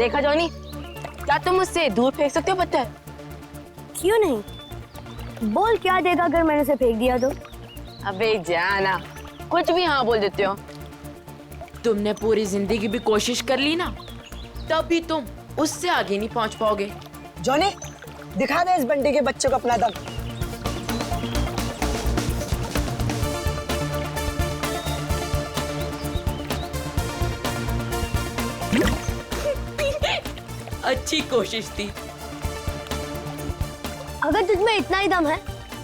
देखा जॉनी, क्या तुम मुझसे दूर फेंक सकते हो पत्थर? क्यों नहीं? बोल क्या देगा अगर मैंने उसे फेंक दिया तो? अबे जाना, कुछ भी हाँ बोल देते हो। तुमने पूरी जिंदगी भी कोशिश कर ली ना, तब भी तुम उससे आगे नहीं पहुंच पाओगे। जॉनी, दिखा दे इस बंटी के बच्चे को अपना दम। अच्छी कोशिश थी। अगर तुझमें इतना ही दम है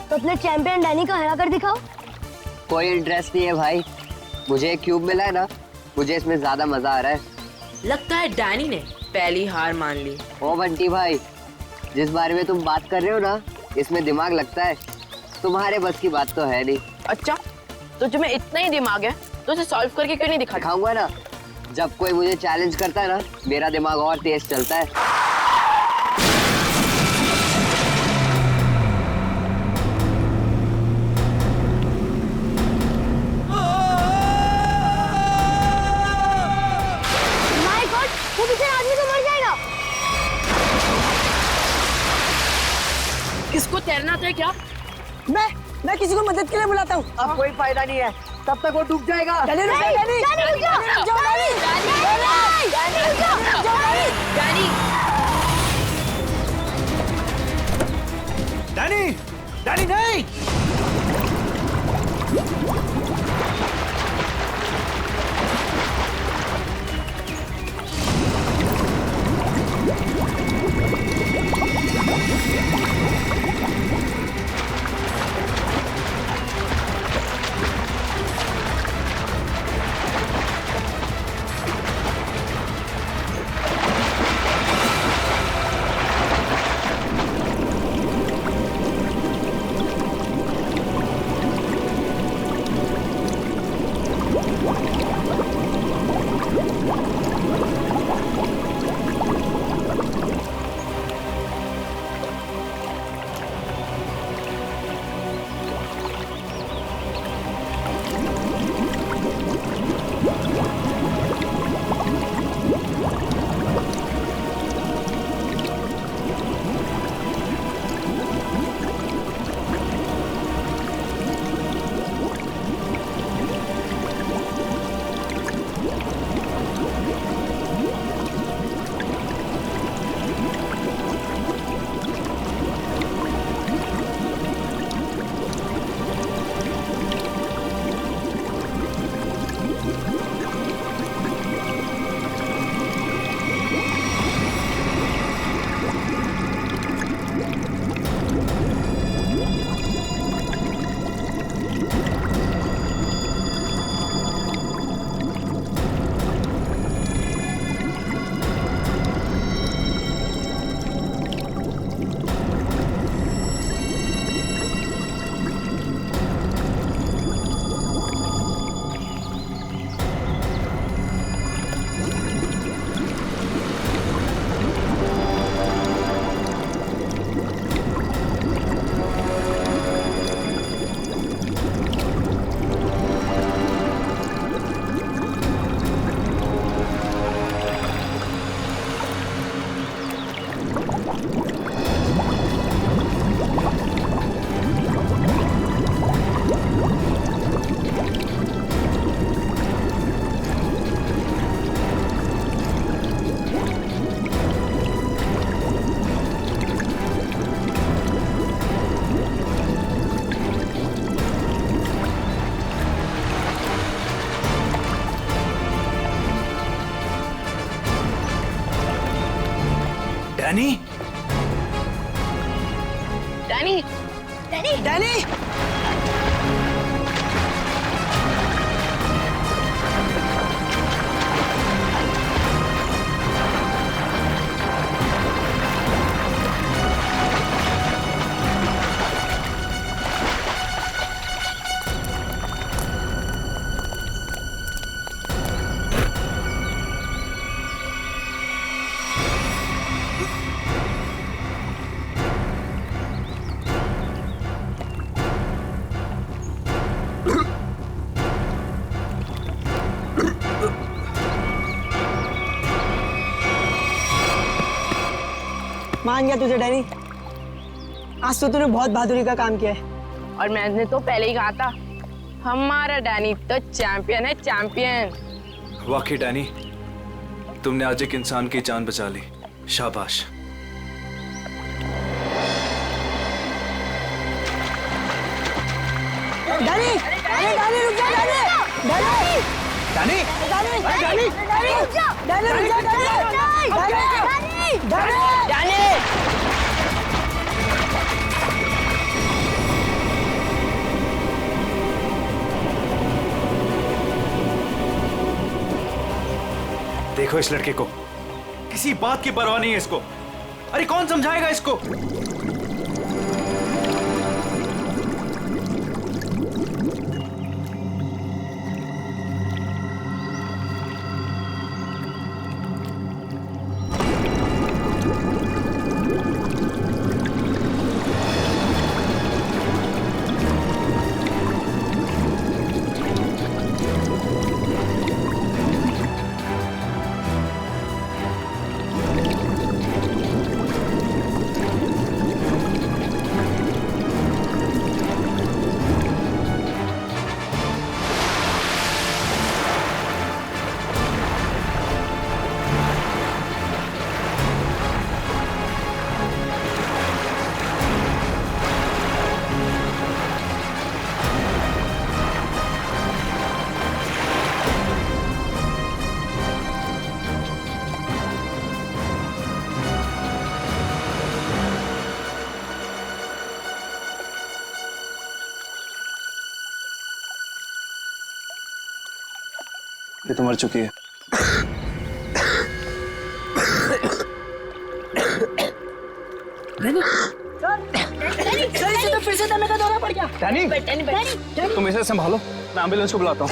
तो अपने चैंपियन डैनी को हरा कर दिखाओ। कोई इंटरेस्ट नहीं है भाई, मुझे एक क्यूब मिला है ना, मुझे इसमें ज्यादा मजा आ रहा है। लगता है डैनी ने पहली हार मान ली। ओ बंटी भाई, जिस बारे में तुम बात कर रहे हो ना, इसमें दिमाग लगता है। तुम्हारे बस की बात तो है नहीं। अच्छा, तो तुम्हें इतना ही दिमाग है तो उसे सॉल्व करके क्यों नहीं दिखाता? दिखाऊंगा ना, जब कोई मुझे चैलेंज करता है ना, मेरा दिमाग और तेज चलता है। माय गॉड, वो बेचारा आदमी तो मर जाएगा। किसको तैरना आता है क्या? मैं किसी को मदद के लिए बुलाता हूँ। अब कोई फायदा नहीं है, तब तक वो डूब जाएगा। डैनी रुक जा, डैनी। डैनी, डैनी नहीं। डैनी, डैनी, डैनी, डैनी, मान गया तुझे डैनी, आज तो तूने बहुत बहादुरी का काम किया है। और मैंने तो पहले ही कहा था, हमारा डैनी तो चैंपियन है, चैंपियन। वाकई डैनी, तुमने आज एक इंसान की जान बचा ली, शाबाश। डैनी, अरे डैनी रुक जा, Danny, Danny, Danny, Danny, Danny, Danny रुक जा, डैनी रुक जा, डैनी, डैनी, डैनी। देखो इस लड़के को, किसी बात की परवाह नहीं है इसको। अरे कौन समझाएगा इसको? ये तो मर चुकी है। तो फिर से दमे का दौरा पड़ गया। डैनी, तुम इसे संभालो, मैं एम्बुलेंस को बुलाता हूँ।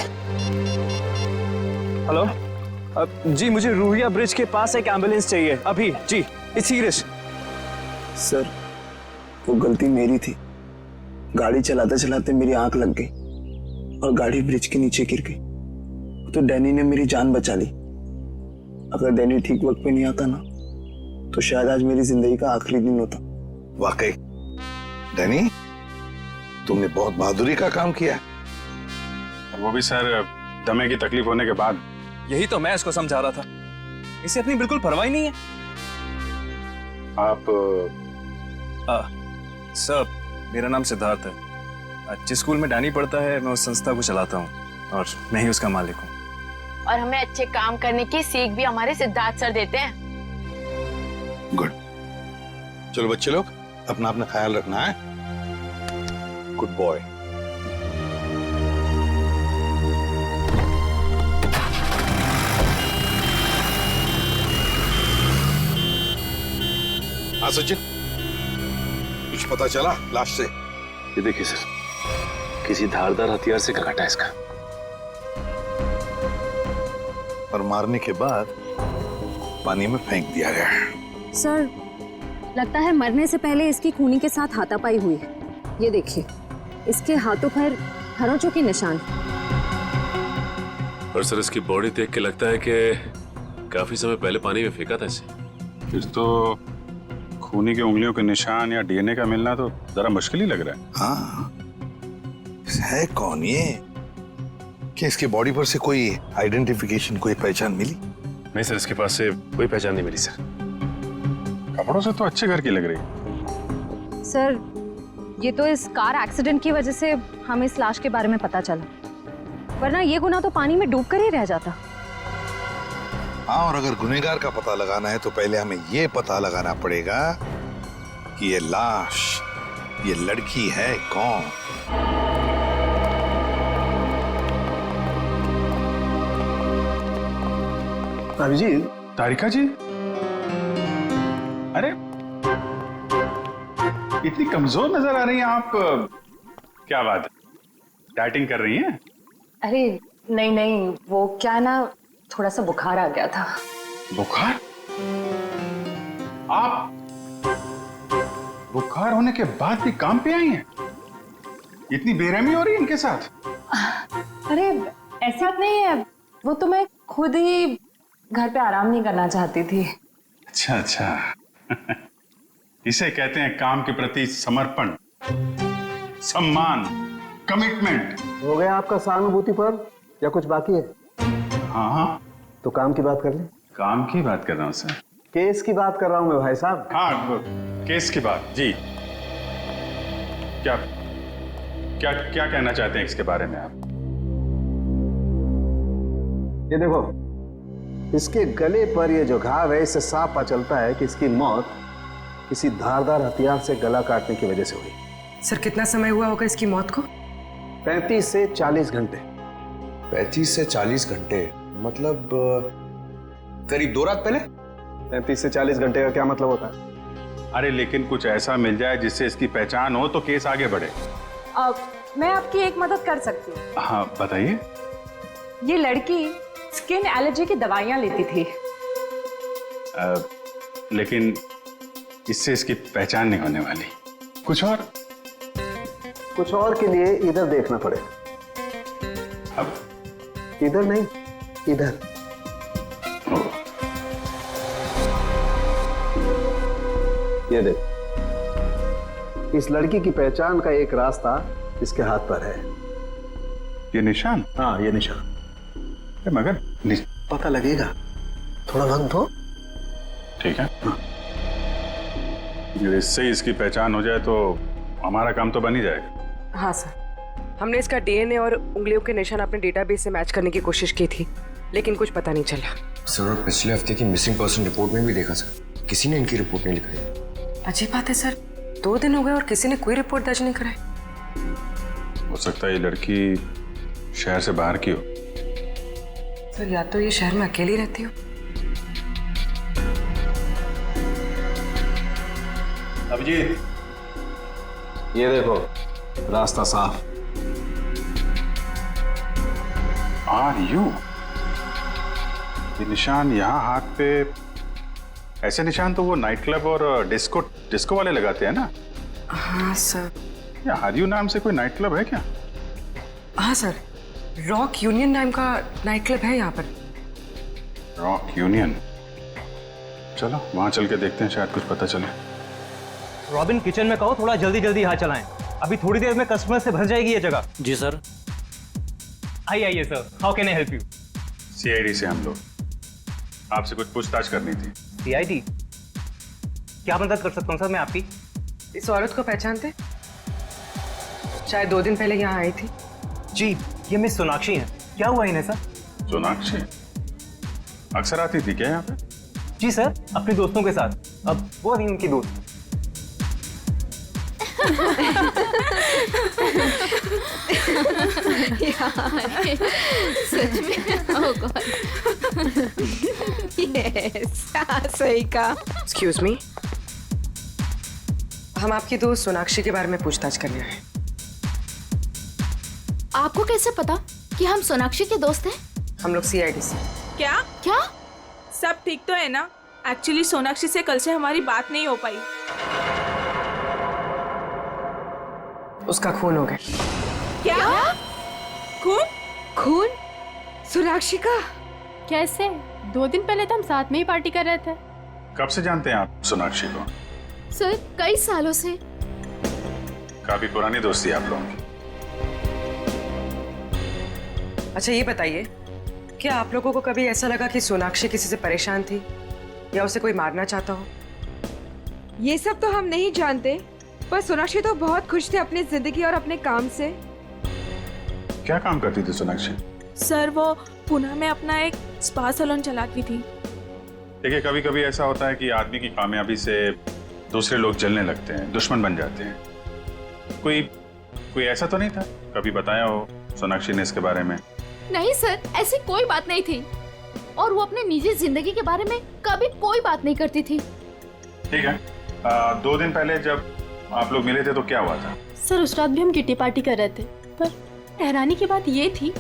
हेलो, जी मुझे रूहिया ब्रिज के पास एक एम्बुलेंस चाहिए अभी। जी, इट्स सीरियस। सर, वो गलती मेरी थी। गाड़ी चलाते चलाते मेरी आंख लग गई और गाड़ी ब्रिज के नीचे गिर गई। तो डैनी ने मेरी जान बचा ली। अगर डैनी ठीक वक्त पे नहीं आता ना, तो शायद आज मेरी जिंदगी का आखिरी दिन होता। वाकई डैनी, तुमने बहुत बहादुरी का काम किया है। और वो भी सर, दमे की तकलीफ होने के बाद। यही तो मैं इसको समझा रहा था, इसे अपनी बिल्कुल परवाह ही नहीं है। आप सर, मेरा नाम सिद्धार्थ है। जिस स्कूल में डैनी पढ़ता है, मैं उस संस्था को चलाता हूँ और मैं ही उसका मालिक हूँ। और हमें अच्छे काम करने की सीख भी हमारे सिद्धार्थ सर देते हैं। गुड। चलो बच्चे लोग, अपना अपना ख्याल रखना है। Good boy. हाँ सचिन, कुछ पता चला लाश से? ये देखिए सर, किसी धारदार हथियार से काटा है इसका। और मारने के बाद पानी में फेंक दिया गया। सर, लगता है मरने से पहले इसकी खूनी के साथ हाथापाई हुई है। ये देखिए, इसके हाथों पर खरोंचों के निशान। और सर, इसकी बॉडी देख के लगता है कि काफी समय पहले पानी में फेंका था इसे। फिर तो खूनी की उंगलियों के निशान या डीएनए का मिलना तो जरा मुश्किल ही लग रहा है। हाँ, है कौन ये? क्या इसके बॉडी पर से कोई आइडेंटिफिकेशन, कोई पहचान मिली? नहीं सर, इसके पास से कोई पहचान नहीं मिली सर। कपड़ों से तो अच्छे घर की लग रही है। सर, ये तो इस कार एक्सीडेंट की वजह से हमें इस लाश के बारे में पता चला, वरना ये गुनाह तो पानी में डूबकर ही रह जाता। हाँ, और अगर गुनहगार का पता लगाना है तो पहले हमें ये पता लगाना पड़ेगा कि ये लाश, ये लड़की है कौन। भाभी जी, तारिका जी, अरे इतनी कमजोर नजर आ रही हैं आप। क्या बात है, डाइटिंग कर रही हैं? अरे नहीं नहीं, वो क्या ना, थोड़ा सा बुखार आ गया था। बुखार? आप बुखार होने के बाद भी काम पे आई हैं? इतनी बेरहमी हो रही है इनके साथ? अरे ऐसी बात नहीं है, वो तो मैं खुद ही घर पे आराम नहीं करना चाहती थी। अच्छा अच्छा। इसे कहते हैं काम के प्रति समर्पण, सम्मान, कमिटमेंट। हो गया आपका सहानुभूति पर या कुछ बाकी है? हाँ हाँ, तो काम की बात कर ले। काम की बात कर रहा हूँ सर। केस की बात कर रहा हूँ मैं भाई साहब। हाँ, केस की बात जी। क्या क्या क्या कहना चाहते हैं इसके बारे में आप? ये देखो, इसके गले पर ये जो घाव है, इससे साफ पता चलता है कि इसकी मौत किसी धारदार हथियार से गला काटने की वजह से हुई। सर कितना समय हुआ होगा इसकी मौत को? 35 से 40 घंटे। 35 से 40 घंटे मतलब करीब 2 रात पहले। 35 से 40 घंटे का क्या मतलब होता है? अरे लेकिन कुछ ऐसा मिल जाए जिससे इसकी पहचान हो तो केस आगे बढ़े। मैं आपकी एक मदद कर सकती हूँ। हाँ बताइए। ये लड़की स्किन एलर्जी की दवाइयाँ लेती थी। लेकिन इससे इसकी पहचान नहीं होने वाली। कुछ और के लिए इधर देखना पड़ेगा। अब इधर नहीं, इधर। ये देख, इस लड़की की पहचान का एक रास्ता इसके हाथ पर है। ये निशान? हाँ, ये निशान। मगर पता लगेगा, थोड़ा वक्त दो। ठीक है। इससे इसकी पहचान हो जाए तो हमारा काम तो बन ही जाएगा। हाँ सर, हमने इसका डीएनए और उंगलियों के निशान अपने डेटाबेस से मैच करने की कोशिश की थी, लेकिन कुछ पता नहीं चला। सर, और पिछले हफ्ते की मिसिंग पर्सन रिपोर्ट में भी देखा सर, किसी ने इनकी रिपोर्ट नहीं लिखाई। अजीब बात है सर, 2 दिन हो गए और किसी ने कोई रिपोर्ट दर्ज नहीं कराई। हो सकता है ये लड़की शहर से बाहर की हो। सर, या तो ये शहर में अकेली रहती हो। अभिजीत, ये देखो, रास्ता साफ। Are you? ये निशान यहाँ हाथ पे, ऐसे निशान तो वो नाइट क्लब और डिस्को वाले लगाते हैं ना? हाँ सर। क्या आर यू नाम से कोई नाइट क्लब है क्या? हाँ सर, रॉक यूनियन नाम का नाइट क्लब है यहाँ पर। Rock union? चलो वहां चल के देखते हैं, शायद कुछ पता चले। रॉबिन, किचन में कहो थोड़ा जल्दी जल्दी यहाँ चलाएं। अभी थोड़ी देर में कस्टमर से भर जाएगी ये जगह। जी सर। आइए sir, how can I help you? CID से हम लोग, आपसे कुछ पूछताछ करनी थी। सीआईडी? क्या मदद कर सकता हूँ सर मैं आपकी? इस औरत को पहचानते? शायद 2 दिन पहले यहाँ आई थी। जी, ये मिस सोनाक्षी हैं। क्या हुआ इन्हें सर? सोनाक्षी अक्सर आती थी क्या यहाँ पे? जी सर, अपने दोस्तों के साथ। अब वो नहीं उनकी दोस्त। सच में? ओह गॉड। यस, सही कहा। एक्सक्यूज मी, हम आपकी दोस्त सोनाक्षी के बारे में पूछताछ करने आए। आपको कैसे पता कि हम सोनाक्षी के दोस्त हैं? हम लोग सीआईडी से। क्या? सब ठीक तो है ना? एक्चुअली सोनाक्षी से कल से हमारी बात नहीं हो पाई। उसका खून हो गया। क्या? खून? खून? सोनाक्षी का? कैसे? 2 दिन पहले तो हम साथ में ही पार्टी कर रहे थे। कब से जानते हैं आप सोनाक्षी को? सर, कई सालों से। काफी पुरानी दोस्ती आप लोगों की। अच्छा ये बताइए, क्या आप लोगों को कभी ऐसा लगा कि सोनाक्षी किसी से परेशान थी या उसे कोई मारना चाहता हो? ये सब तो हम नहीं जानते, पर सोनाक्षी तो बहुत खुश थे अपनी जिंदगी और अपने काम से। क्या काम करती थी सोनाक्षी? सर, वो पुणे में अपना एक स्पा सैलून चलाती थी। देखिए, कभी कभी ऐसा होता है कि आदमी की कामयाबी से दूसरे लोग जलने लगते हैं, दुश्मन बन जाते हैं। कोई ऐसा तो नहीं था? कभी बताया हो सोनाक्षी ने इसके बारे में? नहीं सर, ऐसी कोई बात नहीं थी। और वो अपने निजी जिंदगी के बारे में कभी कोई बात नहीं करती थी। ठीक है। 2 दिन पहले जब आप लोग मिले थे तो क्या हुआ था? सर, उस रात भी हम किटी पार्टी कर रहे थे, पर हैरानी की बात ये थी,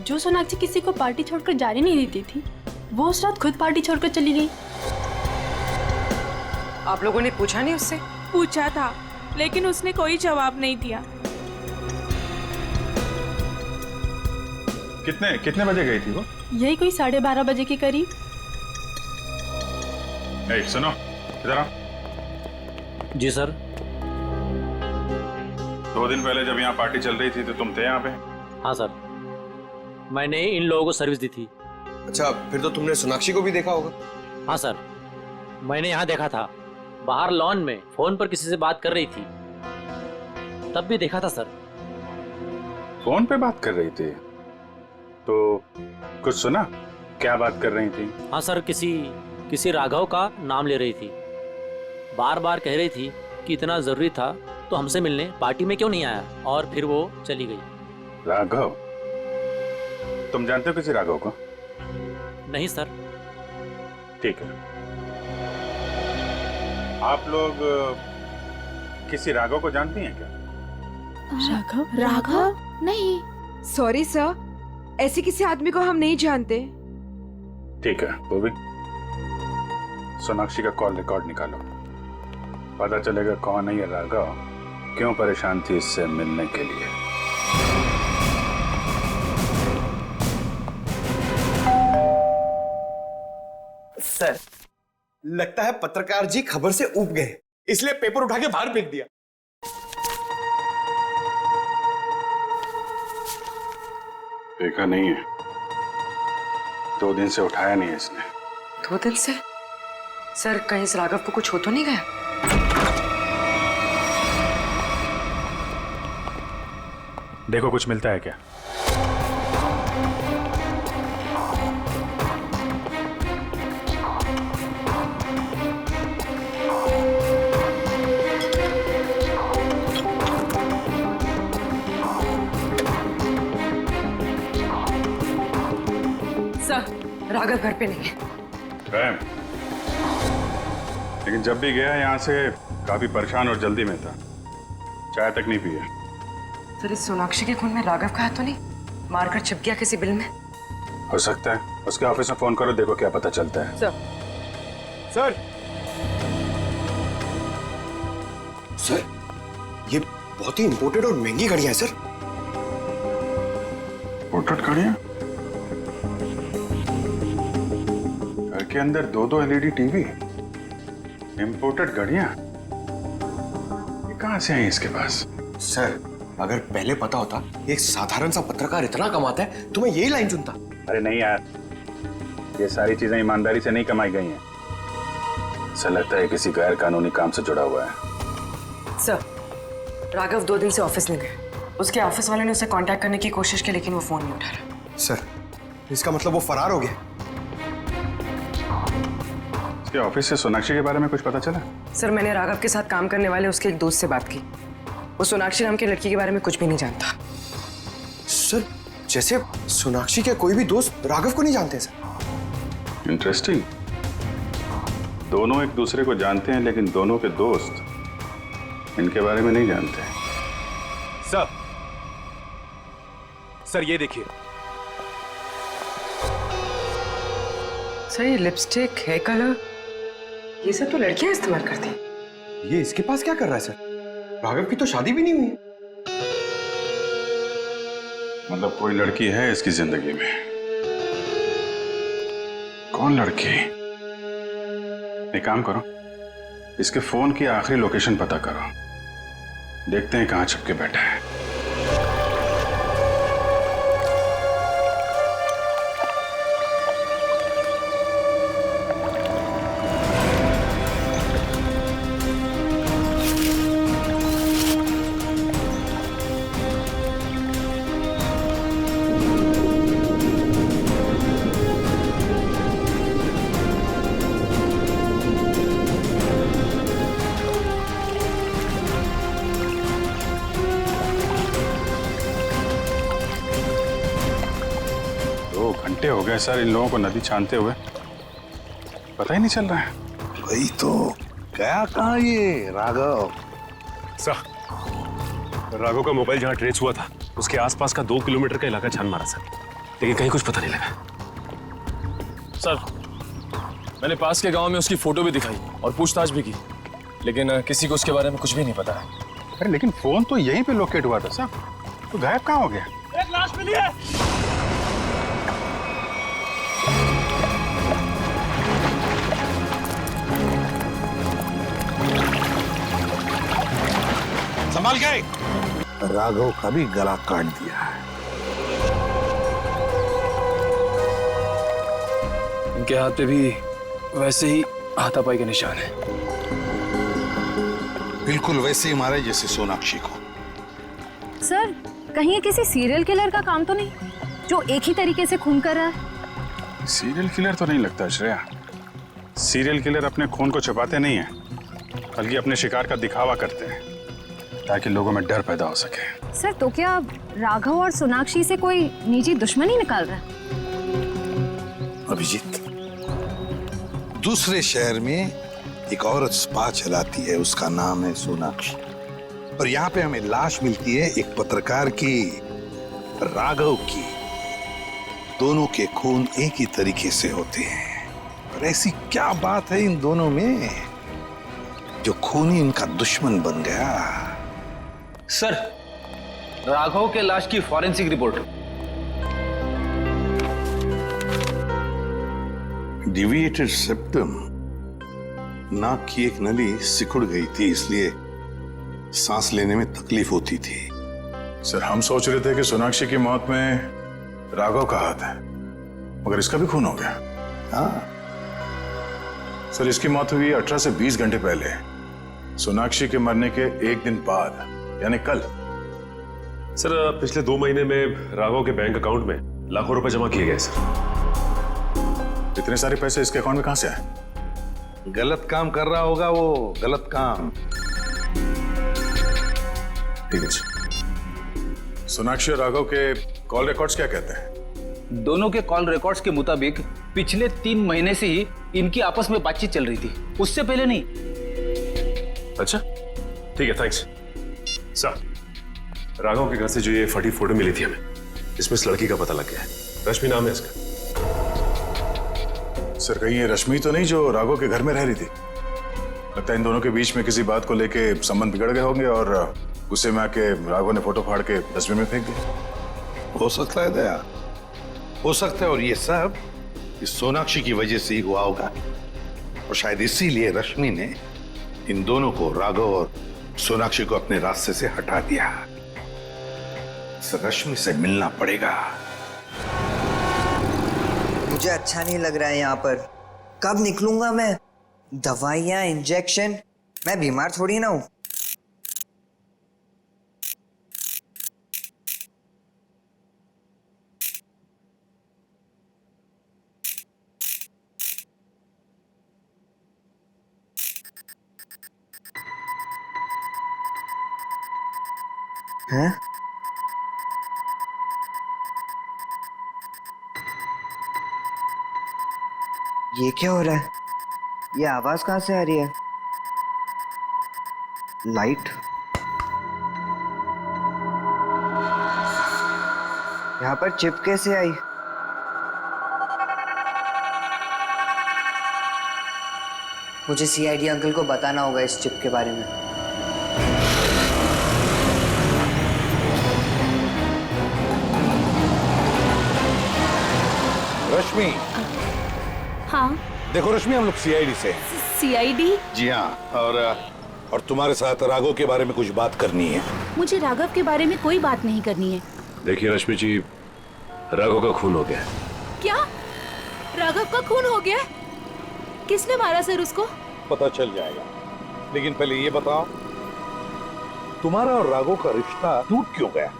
जो सोनाक्षी किसी को पार्टी छोड़कर जाने नहीं देती थी, वो उस रात खुद पार्टी छोड़कर चली गई। आप लोगों ने पूछा नहीं उससे? पूछा था, लेकिन उसने कोई जवाब नहीं दिया। कितने बजे गई थी वो? यही कोई 12:30 बजे के करीब। सुनो, इधर आओ। जी सर। 2 दिन पहले जब यहाँ पार्टी चल रही थी तो तुम थे यहाँ पे? हाँ सर, मैंने इन लोगों को सर्विस दी थी। अच्छा, फिर तो तुमने सोनाक्षी को भी देखा होगा। हाँ सर, मैंने यहाँ देखा था, बाहर लॉन में फोन पर किसी से बात कर रही थी, तब भी देखा था सर। फोन पे बात कर रही थी तो कुछ सुना? क्या बात कर रही थी? हाँ सर, किसी राघव का नाम ले रही थी, बार बार कह रही थी कि इतना जरूरी था तो हमसे मिलने पार्टी में क्यों नहीं आया, और फिर वो चली गई। राघव? तुम जानते हो किसी राघव को? नहीं सर। ठीक है, आप लोग किसी राघव को जानती हैं क्या? राघव? राघव? नहीं। सॉरी सर, ऐसे किसी आदमी को हम नहीं जानते। ठीक है, वो भी सोनाक्षी का कॉल रिकॉर्ड निकालो, पता चलेगा कौन है ये राघव, क्यों परेशान थी इससे मिलने के लिए। सर, लगता है पत्रकार जी खबर से ऊब गए, इसलिए पेपर उठा के बाहर फेंक दिया। देखा नहीं है, 2 दिन से उठाया नहीं है इसने। 2 दिन से? सर, कहीं इस राघव को कुछ हो तो नहीं गया? देखो कुछ मिलता है क्या? सर, राघव घर पे नहीं है। लेकिन जब भी गया यहाँ से काफी परेशान और जल्दी में था, चाय तक नहीं पिया। सर, इस सोनाक्षी के खून में राघव का हाथ तो नहीं? मारकर छिप गया किसी बिल में? हो सकता है, उसके ऑफिस में फोन करो, देखो क्या पता चलता है। सर, सर, ये बहुत ही इंपोर्टेड और महंगी घड़ियां हैं सर। इंपोर्टेड घड़ियां? घर के अंदर 2-2 LED टीवी, इंपोर्टेड घड़ियां, ये कहां से आई इसके पास? सर, अगर पहले पता होता एक साधारण सा पत्रकार इतना कमाता है तो मैं यही लाइन चुनता। अरे नहीं यार, ये सारी चीजें ईमानदारी से नहीं कमाई गई हैं। ऐसा लगता है किसी गैर कानूनी काम से जुड़ा हुआ है। सर, राघव 2 दिन से ऑफिस नहीं गए। उसके ऑफिस वाले ने उसे कांटेक्ट करने की कोशिश की, लेकिन वो फोन नहीं उठा रहा। सर, इसका मतलब वो फरार हो गया। उसके ऑफिस से सोनाक्षी के बारे में कुछ पता चला? सर, मैंने राघव के साथ काम करने वाले उसके एक दोस्त से बात की। वो सोनाक्षी नाम की लड़की के बारे में कुछ भी नहीं जानता। सर, जैसे सोनाक्षी के कोई भी दोस्त राघव को नहीं जानते सर। इंटरेस्टिंग। दोनों एक दूसरे को जानते हैं, लेकिन दोनों के दोस्त इनके बारे में नहीं जानते। सर ये देखिए। सर, ये लिपस्टिक, हेयर कलर, ये सब तो लड़कियां इस्तेमाल करती हैं। ये इसके पास क्या कर रहा है सर? राघव की तो शादी भी नहीं हुई। मतलब कोई लड़की है इसकी जिंदगी में? कौन लड़की? एक काम करो, इसके फोन की आखिरी लोकेशन पता करो, देखते हैं कहां छुप के बैठा है। घंटे हो गए सर इन लोगों को नदी छानते हुए, पता ही नहीं चल रहा है। वही तो, गया कहाँ ये राघव? सर, राघव का मोबाइल जहाँ ट्रेस हुआ था उसके आसपास का 2 किलोमीटर का इलाका छान मारा सर, लेकिन कहीं कुछ पता नहीं लगा। सर, मैंने पास के गांव में उसकी फोटो भी दिखाई और पूछताछ भी की, लेकिन किसी को उसके बारे में कुछ भी नहीं पता है। अरे लेकिन फोन तो यहीं पे लोकेट हुआ था सर, तो गायब कहाँ हो गया? एक लाश मिली है। संभाल के। राघव का भी गला काट दिया है। इनके हाथ पे भी वैसे ही हाथापाई के निशान है। बिल्कुल वैसे ही मारे जैसे सोनाक्षी को। सर, कहीं ये किसी सीरियल किलर का काम तो नहीं, जो एक ही तरीके से खून कर रहा है? सीरियल किलर तो नहीं लगता श्रेया। सीरियल किलर अपने खून को छुपाते नहीं हैं, बल्कि अपने शिकार का दिखावा करते हैं ताकि लोगों में डर पैदा हो सके। सर, तो क्या राघव और सोनाक्षी से कोई निजी दुश्मनी निकाल रहा है? अभिजीत, दूसरे शहर में एक औरत स्पा चलाती है, उसका नाम है सोनाक्षी। और यहाँ पे हमें लाश मिलती है एक पत्रकार की, राघव की। दोनों के खून एक ही तरीके से होते हैं। और ऐसी क्या बात है इन दोनों में जो खून ही इनका दुश्मन बन गया? सर, राघव के लाश की फॉरेंसिक रिपोर्ट। डिविएटेड सेप्टम, नाक की एक नली सिकुड़ गई थी, इसलिए सांस लेने में तकलीफ होती थी। सर, हम सोच रहे थे कि सोनाक्षी की मौत में राघव का हाथ है, मगर इसका भी खून हो गया। हाँ सर, इसकी मौत हुई 18 से 20 घंटे पहले, सोनाक्षी के मरने के एक दिन बाद, यानी कल। सर, पिछले 2 महीने में राघव के बैंक अकाउंट में लाखों रुपए जमा किए गए सर। इतने सारे पैसे इसके अकाउंट में कहां से आए? गलत काम कर रहा होगा वो, गलत काम। ठीक है। सोनाक्षी और राघव के कॉल रिकॉर्ड्स क्या कहते हैं? दोनों के कॉल रिकॉर्ड्स के मुताबिक पिछले 3 महीने से ही इनकी आपस में बातचीत चल रही थी, उससे पहले नहीं। अच्छा, ठीक है, थैंक्स। सर, राघव के घर से जो ये फटी फोटो मिली थी हमें, इसमें इस लड़की का पता लग गया है। रश्मि नाम है इसका। सर, कहीं ये रश्मि तो नहीं जो राघव के घर में रह रही थी? लगता है इन दोनों के बीच में किसी बात को लेके संबंध बिगड़ गए होंगे और गुस्से में आके राघव ने फोटो फाड़ के डस्टबिन में फेंक दिया। हो सकता है दया, हो सकता है। और ये सब इस सोनाक्षी की वजह से ही हुआ होगा। और शायद इसीलिए रश्मि ने इन दोनों को, राघव और सोनाक्षी को, अपने रास्ते से हटा दिया। इस रश्मि से मिलना पड़ेगा। मुझे अच्छा नहीं लग रहा है यहाँ पर। कब निकलूंगा मैं? दवाइयाँ, इंजेक्शन, मैं बीमार थोड़ी ना हूँ। हैं? ये क्या हो रहा है? ये आवाज कहाँ से आ रही है? लाइट यहाँ पर चिप कैसे आई? मुझे सीआईडी अंकल को बताना होगा इस चिप के बारे में। रश्मि। हाँ। देखो रश्मि, हम लोग सीआईडी से। सीआईडी? जी हाँ। और तुम्हारे साथ राघव के बारे में कुछ बात करनी है। मुझे राघव के बारे में कोई बात नहीं करनी है। देखिए रश्मि जी, राघव का खून हो गया। क्या? राघव का खून हो गया? किसने मारा सर उसको? पता चल जाएगा, लेकिन पहले ये बताओ, तुम्हारा और राघव का रिश्ता टूट क्यों गया?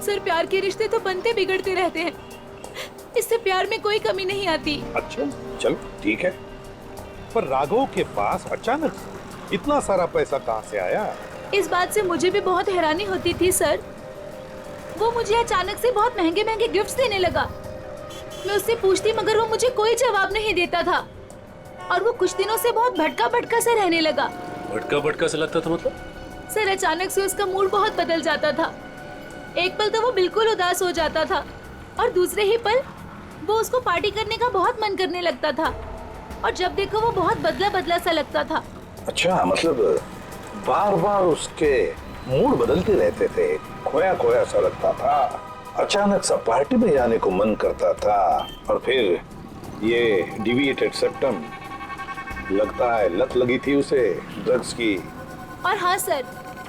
सर, प्यार के रिश्ते तो बनते बिगड़ते रहते हैं, इससे प्यार में कोई कमी नहीं आती। अच्छा, चलो ठीक है। पर राघव के पास अचानक इतना सारा पैसा कहाँ से आया? इस बात से मुझे भी बहुत हैरानी होती थी सर। वो मुझे अचानक से बहुत महंगे महंगे गिफ्ट्स देने लगा। मैं उससे पूछती मगर वो मुझे कोई जवाब नहीं देता था। और वो कुछ दिनों से बहुत भटका भटका सा रहने लगा। भटका भटका सा लगता था मतलब? सर, अचानक से उसका मूड बहुत बदल जाता था। एक पल तो वो बिल्कुल उदास हो जाता था और दूसरे ही पल वो उसको पार्टी करने का बहुत मन करने लगता था। और जब देखो वो बहुत बदला बदला सा लगता था। अच्छा, मतलब बार बार उसके मूड बदलते रहते थे, खोया खोया सा लगता था, अचानक सा पार्टी में जाने को मन करता था, और फिर ये डिविएटेड सेप्टम, लगता है लत लगी थी उसे ड्रग्स की। और हाँ सर,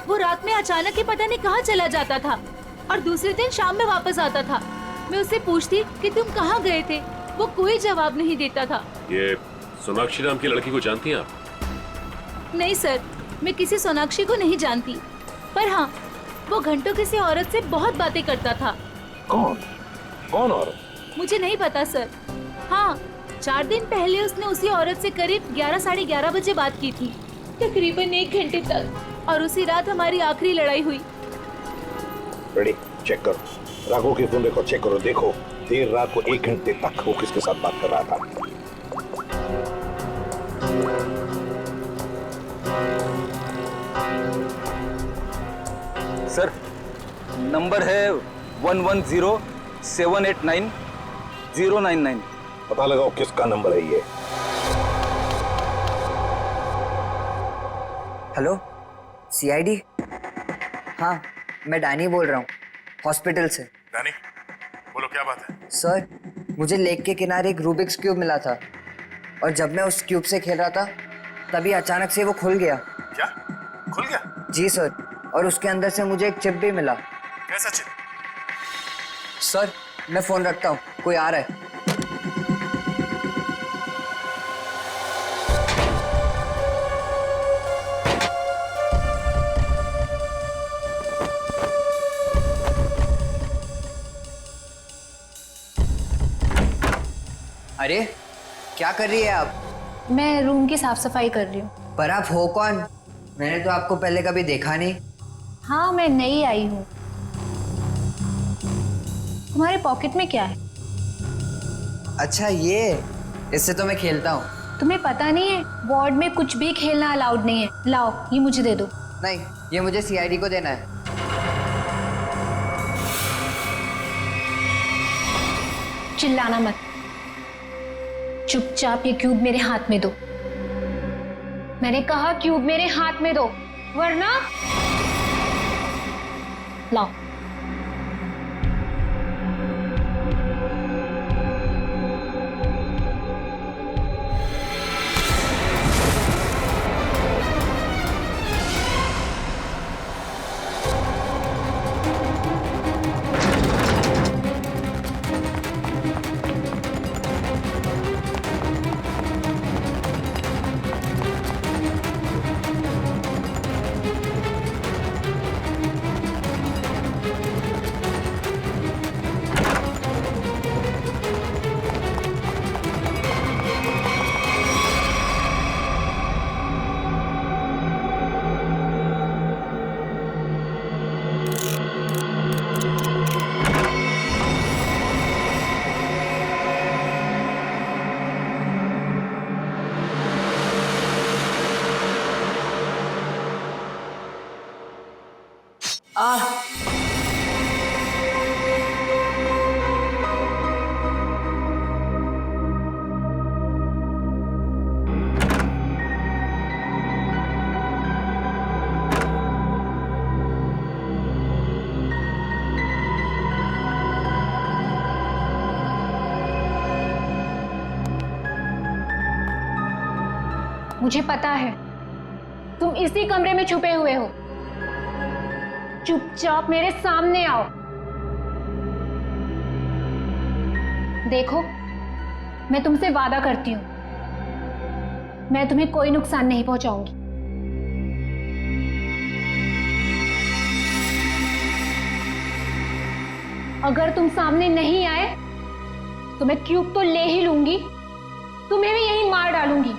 वो रात में अचानक ही पता नहीं कहाँ चला जाता था और दूसरे दिन शाम में वापस आता था। मैं उससे पूछती कि तुम कहाँ गए थे, वो कोई जवाब नहीं देता था। ये सोनाक्षी नाम की लड़की को जानती हैं आप? नहीं सर, मैं किसी सोनाक्षी को नहीं जानती, पर हाँ, वो घंटों किसी औरत से बहुत बातें करता था। कौन औरत? मुझे नहीं पता सर। हाँ, 4 दिन पहले उसने उसी औरत से करीब 11 साढ़े 11 बजे बात की थी, तकरीबन 1 घंटे तक, और उसी रात हमारी आखिरी लड़ाई हुई। रेडी, चेक करो, राघव की फोन रिकॉर्ड चेक करो, देखो देर रात को 1 घंटे तक वो किसके साथ बात कर रहा था। सर, नंबर है 110789 पता लगाओ किसका नंबर है ये। Hello, CID? हाँ, मैं डैनी बोल रहा हूँ, हॉस्पिटल से। डैनी, बोलो क्या बात है? सर, मुझे लेक के किनारे एक रूबिक्स क्यूब मिला था और जब मैं उस क्यूब से खेल रहा था तभी अचानक से वो खुल गया। क्या? खुल गया? जी सर, और उसके अंदर से मुझे एक चिप भी मिला। कैसा चिप? सर, मैं फोन रखता हूँ, कोई आ रहा है। अरे, क्या कर रही है आप? मैं रूम की साफ सफाई कर रही हूँ। पर आप हो कौन? मैंने तो आपको पहले कभी देखा नहीं। हाँ, मैं नई आई हूँ। तुम्हारे पॉकेट में क्या है? अच्छा, ये, इससे तो मैं खेलता हूँ। तुम्हें पता नहीं है, वार्ड में कुछ भी खेलना अलाउड नहीं है। लाओ, ये मुझे दे दो। नहीं, ये मुझे सीआईडी को देना है। चिल्लाना मत, चुपचाप ये क्यूब मेरे हाथ में दो। मैंने कहा क्यूब मेरे हाथ में दो, वरना लाओ। मुझे पता है तुम इसी कमरे में छुपे हुए हो। चुपचाप मेरे सामने आओ। देखो, मैं तुमसे वादा करती हूं, मैं तुम्हें कोई नुकसान नहीं पहुंचाऊंगी। अगर तुम सामने नहीं आए तो मैं क्यूब तो ले ही लूंगी, तुम्हें भी यहीं मार डालूंगी।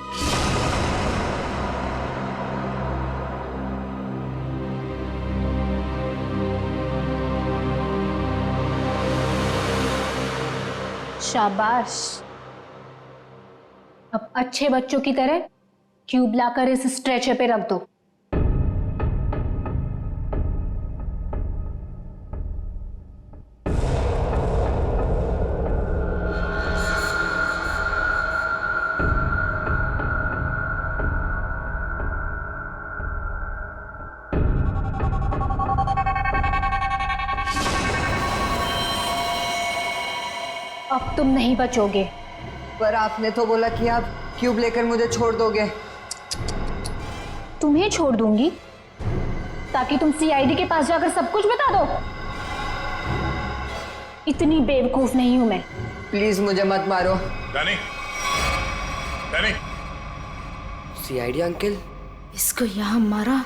शाबाश, अब अच्छे बच्चों की तरह क्यूब लाकर इस स्ट्रेचर पे रख दो। अब तुम नहीं बचोगे। पर आपने तो बोला कि आप क्यूब लेकर मुझे छोड़ दोगे। तुम्हें छोड़ दूंगी? ताकि तुम सीआईडी के पास जाकर सब कुछ बता दो? इतनी बेवकूफ नहीं हूं मैं। प्लीज मुझे मत मारो। Danny, Danny. CID uncle? इसको यहाँ मारा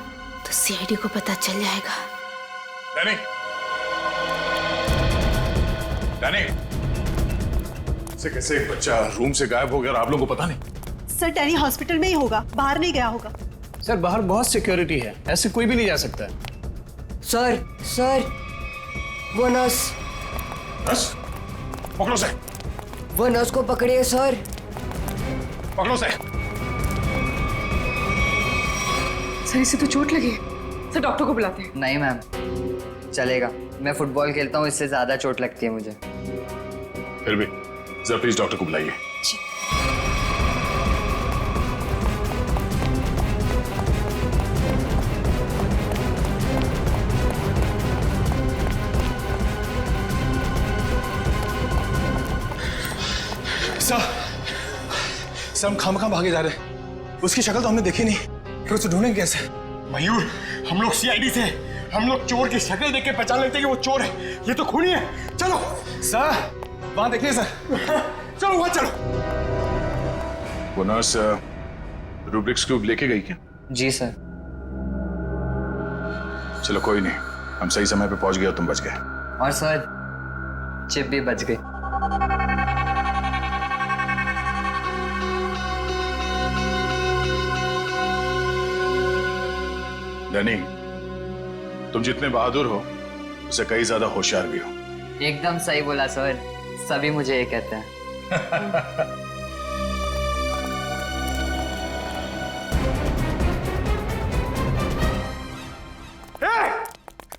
तो सीआईडी को पता चल जाएगा। डैनी, डैनी, से कैसे एक बच्चा रूम से गायब हो गया और आप लोगों को पता नहीं? सर डैनी हॉस्पिटल में ही होगा, बाहर नहीं गया होगा। सर बाहर बहुत सिक्योरिटी है, ऐसे कोई भी नहीं जा सकता। सर, सर, वो नर्स। नर्स? पकड़ो से। वो नर्स को पकड़िए सर। पकड़ो से। सर इसे तो चोट लगी है। सर डॉक्टर को बुलाते हैं। नहीं मैम, चलेगा। मैं फुटबॉल खेलता हूँ, इससे ज्यादा चोट लगती है मुझे। फिर भी जरा प्लीज डॉक्टर को बुलाइए। सर हम खामखा भागे जा रहे हैं। उसकी शक्ल तो हमने देखी नहीं, फिर उसे ढूंढेंगे कैसे? मयूर, हम लोग सीआईडी से, हम लोग चोर की शक्ल देख के पहचान लेते हैं कि वो चोर है। ये तो खूनी है। चलो सर, वहां देखिए सर। चलो वहां चलो। वो नर्स रूब्रिक्स क्यूब लेके गई क्या? जी सर। चलो कोई नहीं, हम सही समय पे पहुंच गए और तुम बच गए। और सर चिप भी बच गई। डैनी, तुम जितने बहादुर हो उससे कई ज्यादा होशियार भी हो। एकदम सही बोला सर, सभी मुझे ये कहते हैं।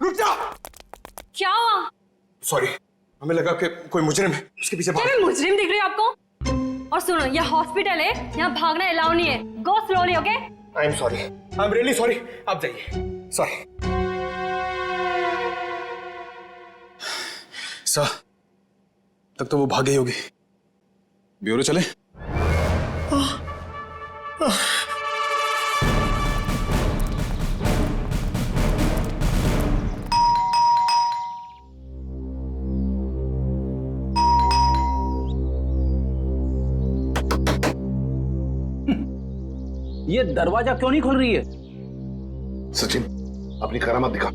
रुक जा। क्या हुआ? सॉरी, हमें लगा कि कोई मुजरिम है, उसके पीछे भाग। क्या मैं मुजरिम दिख रही हूँ आपको? और सुनो, ये हॉस्पिटल है, यहाँ भागना अलाउ नहीं है। गो slowly, okay? I am sorry, I am really sorry. आप जाइए। सॉरी सर, तब तो वो भाग गई होगी। ब्यूरो चले? ये दरवाजा क्यों नहीं खुल रही है? सचिन, अपनी करामत दिखा।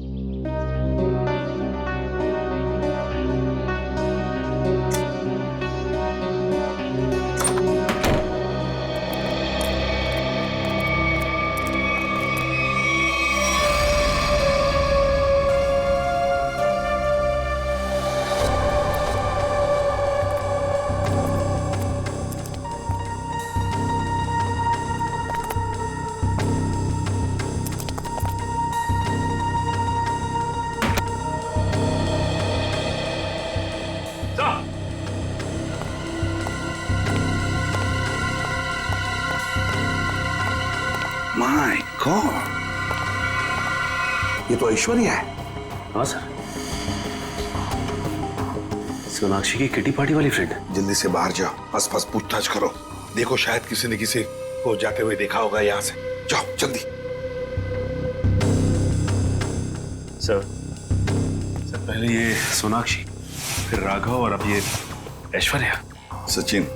माय गॉड, ये तो ऐश्वर्या है। हाँ सर, सोनाक्षी की किटी पार्टी वाली फ्रेंड। जल्दी से बाहर जाओ, आसपास पूछताछ करो। देखो शायद किसी ने किसी को जाते हुए देखा होगा यहाँ से। जाओ जल्दी। सर पहले ये सोनाक्षी, फिर राघव और अब ये ऐश्वर्या। सचिन,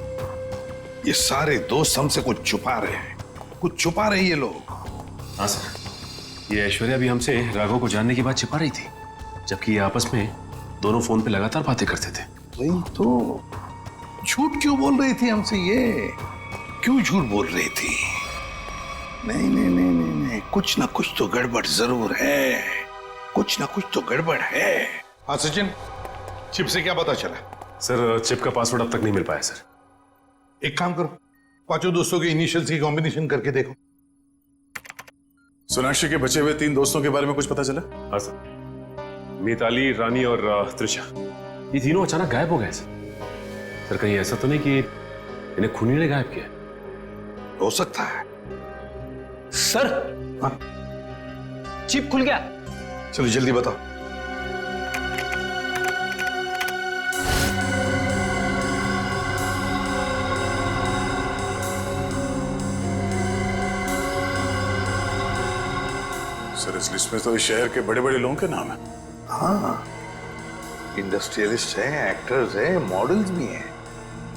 ये सारे दोस्त हमसे कुछ छुपा रहे हैं, कुछ छुपा रहे ये लोग। हाँ सर, ये ऐश्वर्या भी हमसे राघव को जानने की बात छिपा रही थी, जबकि ये आपस में दोनों फोन पे लगातार बातें करते थे। वही तो, झूठ क्यों बोल रही थी हमसे? ये क्यों झूठ बोल रही थी? नहीं नहीं नहीं नहीं नहीं, कुछ ना कुछ तो गड़बड़ जरूर है, कुछ ना कुछ तो गड़बड़ है। हाँ सचिन, चिप से क्या पता चला? सर चिप का पासवर्ड अब तक नहीं मिल पाया सर। एक काम करो, पांचों दोस्तों के इनिशियल्स की कॉम्बिनेशन करके देखो। सोनाक्षी के बचे हुए 3 दोस्तों के बारे में कुछ पता चला? हाँ सर, मिताली, रानी और त्रिशा, ये तीनों अचानक गायब हो गए सर। कहीं ऐसा तो नहीं कि इन्हें खूनी ने गायब किया? हो सकता है सर। हाँ? चिप खुल गया। चलो जल्दी बताओ। सर इस लिस्ट में तो इस शहर के बड़े बड़े लोगों के नाम है। हाँ, इंडस्ट्रियलिस्ट हैं, एक्टर्स हैं, मॉडल्स भी हैं।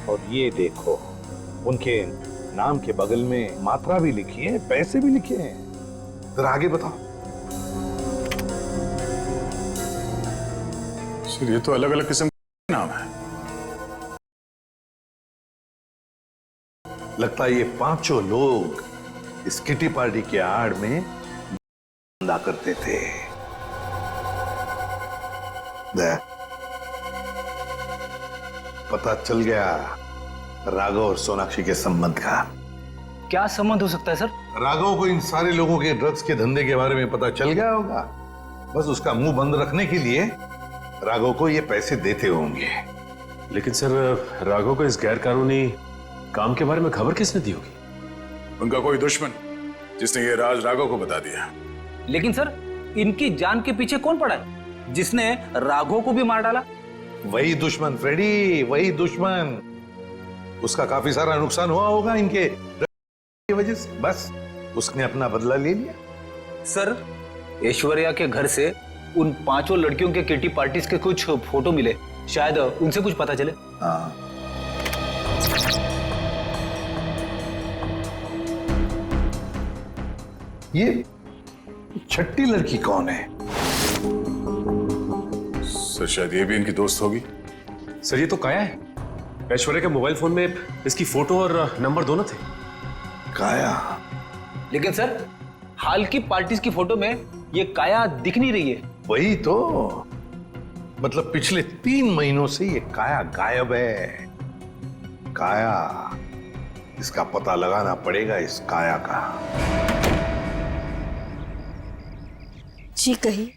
और ये देखो, उनके नाम के बगल में मात्रा भी लिखी है, पैसे भी लिखे हैं। जरा आगे बताओ। सर ये तो अलग अलग किस्म के नाम है। लगता है ये पांचों लोग इस किटी पार्टी के आड़ में धंधा करते थे। पता चल गया राघव और सोनाक्षी के संबंध का। क्या संबंध हो सकता है सर? राघव को इन सारे लोगों के ड्रग्स के धंधे के बारे में पता चल गया होगा। बस उसका मुंह बंद रखने के लिए राघव को ये पैसे देते होंगे। लेकिन सर राघव को इस गैर कानूनी काम के बारे में खबर किसने दी होगी? उनका कोई दुश्मन जिसने ये राज राघव को बता दिया। लेकिन सर इनकी जान के पीछे कौन पड़ा है जिसने राघव को भी मार डाला? वही दुश्मन फ्रेडी, वही दुश्मन। उसका काफी सारा नुकसान हुआ होगा इनके की वजह से, बस उसने अपना बदला ले लिया। सर ऐश्वर्या के घर से उन पांचों लड़कियों के किटी पार्टीज के कुछ फोटो मिले, शायद उनसे कुछ पता चले। हाँ। ये छठी लड़की कौन है? सर शायद ये भी इनकी दोस्त होगी। सर ये तो काया है। ऐश्वर्या के मोबाइल फोन में इसकी फोटो और नंबर दोनों थे। काया? लेकिन सर हाल की पार्टीज की फोटो में ये काया दिख नहीं रही है। वही तो, मतलब पिछले 3 महीनों से ये काया गायब है। काया, इसका पता लगाना पड़ेगा, इस काया का। जी कही।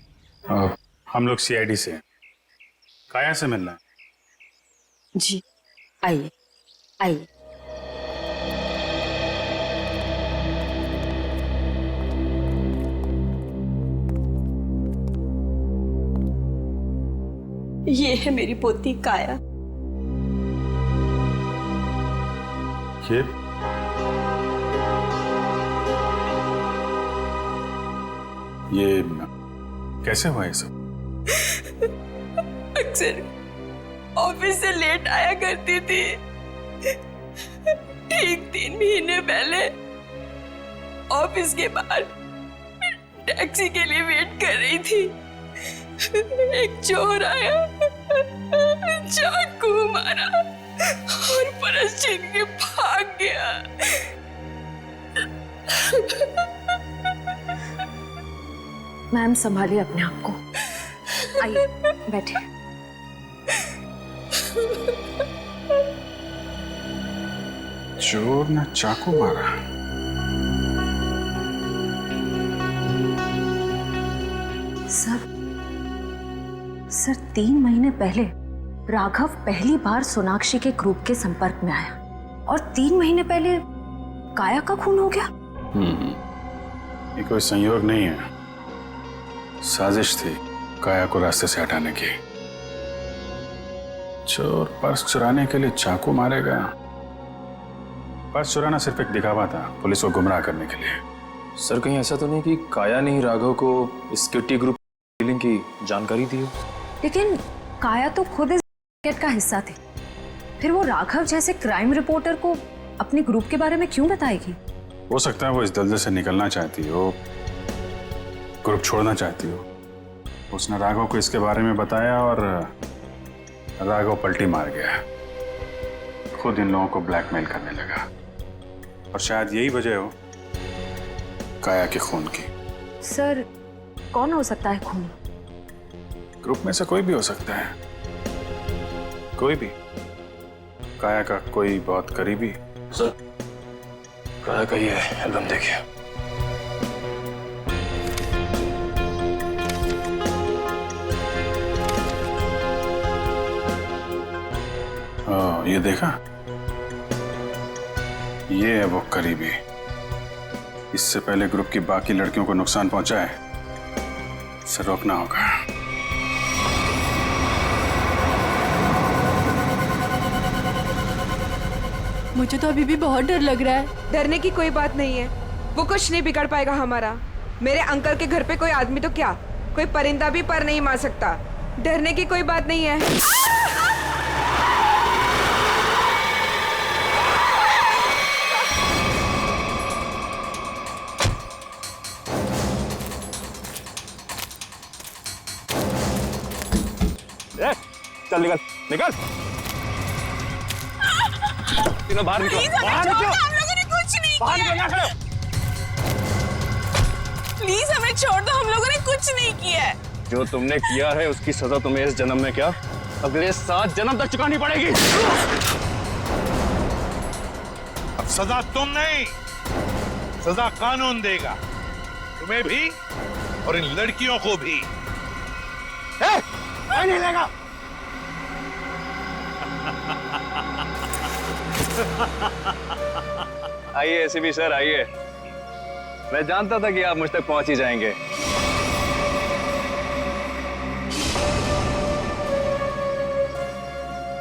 हम लोग सीआईडी से हैं। काया से मिलना है। जी आइए आइए। ये है मेरी पोती काया। ये कैसे हुआ ये सब? अक्सर ऑफिस से लेट आया करती थी। ठीक 3 महीने पहले ऑफिस के बाहर टैक्सी के लिए वेट कर रही थी। एक चोर आया, चाकू मारा और परस छीन के भाग गया। मैम संभालिए अपने आप को। आइए बैठे। चोर ने चाकू मारा। सर 3 महीने पहले राघव पहली बार सोनाक्षी के ग्रुप के संपर्क में आया और 3 महीने पहले काया का खून हो गया। ये कोई संयोग नहीं है, साजिश थी काया को रास्ते से हटाने की। चोर पर्स चुराने के लिए चाकू मारेगा। पर्स चुराना सिर्फ एक दिखावा था, पुलिस को गुमराह करने के लिए। सर कहीं ऐसा तो नहीं कि काया ने ही राघव को इस किटी ग्रुप डीलिंग की जानकारी दी हो? लेकिन काया तो खुद इस रैकेट का हिस्सा थी, फिर वो राघव जैसे क्राइम रिपोर्टर को अपने ग्रुप के बारे में क्यों बताएगी? हो सकता है वो इस दलदल से निकलना चाहती हो, ग्रुप छोड़ना चाहती हो। उसने राघव को इसके बारे में बताया और राघव पलटी मार गया, खुद इन लोगों को ब्लैकमेल करने लगा। और शायद यही वजह हो काया के खून की। सर कौन हो सकता है खून? ग्रुप में से कोई भी हो सकता है, कोई भी। काया का कोई बहुत करीबी। सर काया का ये एल्बम देखिए। ये देखा, ये है वो करीबी। इससे पहले ग्रुप की बाकी लड़कियों को नुकसान पहुंचाए, इसे रोकना होगा। मुझे तो अभी भी बहुत डर लग रहा है। डरने की कोई बात नहीं है, वो कुछ नहीं बिगाड़ पाएगा हमारा। मेरे अंकल के घर पे कोई आदमी तो क्या, कोई परिंदा भी पर नहीं मार सकता। डरने की कोई बात नहीं है। चल निकल निकल, तीनों बाहर निकलो, बाहर निकलो। हम लोगों ने कुछ नहीं बाहर किया। निकल, ना प्लीज हमें छोड़ दो, हम लोगों ने कुछ नहीं किया है। जो तुमने किया है उसकी सजा तुम्हें इस जन्म में क्या, अगले 7 जन्म तक चुकानी पड़ेगी। अब सजा तुम नहीं, सजा कानून देगा, तुम्हें भी और इन लड़कियों को भी। नहीं लेगा। आइए एसीपी सर आइए, मैं जानता था कि आप मुझ तक पहुंच ही जाएंगे।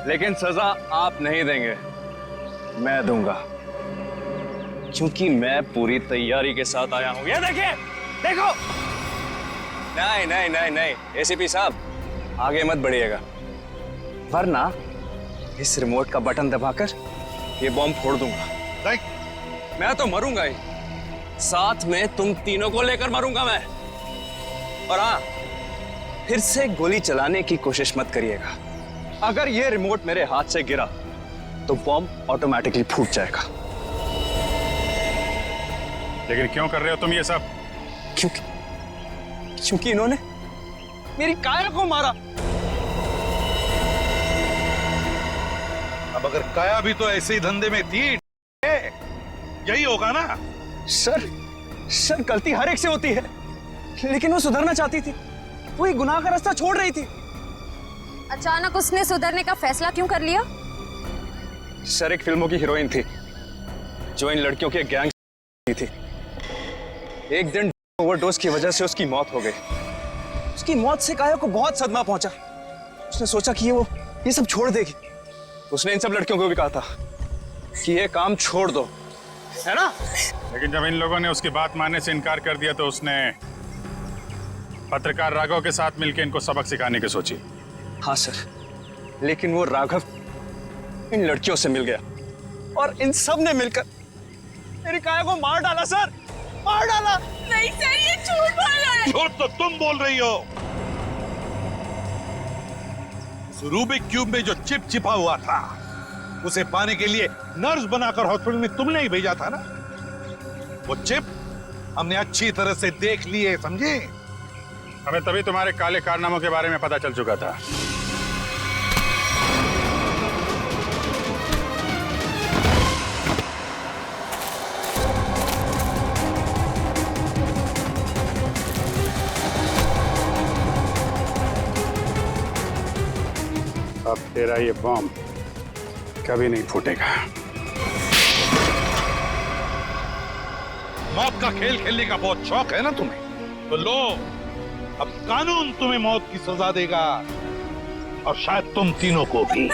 लेकिन सजा आप नहीं देंगे, मैं दूंगा, क्योंकि मैं पूरी तैयारी के साथ आया हूं। ये देखिए, देखो। नहीं नहीं नहीं नहीं एसीपी साहब, आगे मत बढ़िएगा, वरना इस रिमोट का बटन दबाकर ये बॉम्ब फोड़ दूंगा। मैं तो मरूंगा ही, साथ में तुम तीनों को लेकर मरूंगा मैं। और हाँ, फिर से गोली चलाने की कोशिश मत करिएगा। अगर ये रिमोट मेरे हाथ से गिरा तो बॉम्ब ऑटोमेटिकली फूट जाएगा। लेकिन क्यों कर रहे हो तुम ये सब? क्योंकि इन्होंने मेरी काया को मारा। अब अगर काया भी तो ऐसे ही धंधे में थी, यही होगा ना? सर गलती हर एक से होती है, लेकिन वो सुधरना चाहती थी, वो एक गुनाह का रास्ता छोड़ रही थी। अचानक उसने सुधरने का फैसला क्यों कर लिया? सर एक फिल्मों की हीरोइन थी जो इन लड़कियों के गैंग थी। एक दिन ओवरडोज की वजह से उसकी मौत हो गई। उसकी मौत से काया को बहुत सदमा पहुंचा। उसने सोचा कि वो ये सब छोड़ देगी। उसने इन सब लड़कियों को भी कहा था कि ये काम छोड़ दो, है ना? लेकिन जब इन लोगों ने उसकी बात मानने से इनकार कर दिया तो उसने पत्रकार राघव के साथ मिलकर इनको सबक सिखाने की सोची। हाँ सर, लेकिन वो राघव इन लड़कियों से मिल गया और इन सब ने मिलकर मेरी काया को मार डाला सर, मार डाला। नहीं सर, ये झूठ बोल रहा है। झूठ तो तुम बोल रही हो। रूबिक क्यूब में जो चिप छिपा हुआ था, उसे पाने के लिए नर्स बनाकर हॉस्पिटल में तुमने ही भेजा था ना? वो चिप हमने अच्छी तरह से देख ली है, समझे? हमें तभी तुम्हारे काले कारनामों के बारे में पता चल चुका था। अब तेरा ये बॉम्ब कभी नहीं फूटेगा। मौत का खेल खेलने का बहुत शौक है ना तुम्हें, तो लो, अब कानून तुम्हें मौत की सजा देगा और शायद तुम तीनों को भी।